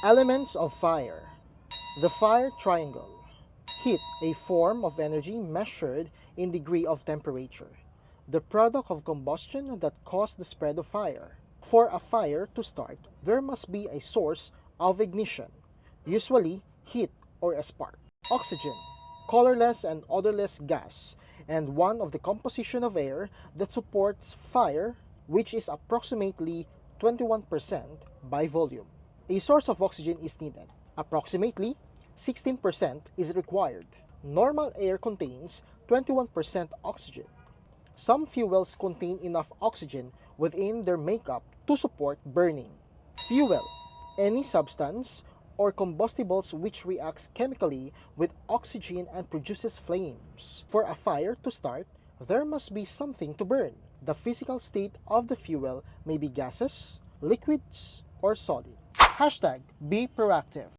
Elements of fire. The fire triangle. Heat, a form of energy measured in degree of temperature, the product of combustion that causes the spread of fire. For a fire to start, there must be a source of ignition, usually heat or a spark. Oxygen, colorless and odorless gas, and one of the composition of air that supports fire, which is approximately 21% by volume. A source of oxygen is needed. Approximately 16% is required. Normal air contains 21% oxygen. Some fuels contain enough oxygen within their makeup to support burning. Fuel, any substance or combustibles which reacts chemically with oxygen and produces flames. For a fire to start, there must be something to burn. The physical state of the fuel may be gases, liquids, or solid. Hashtag be proactive.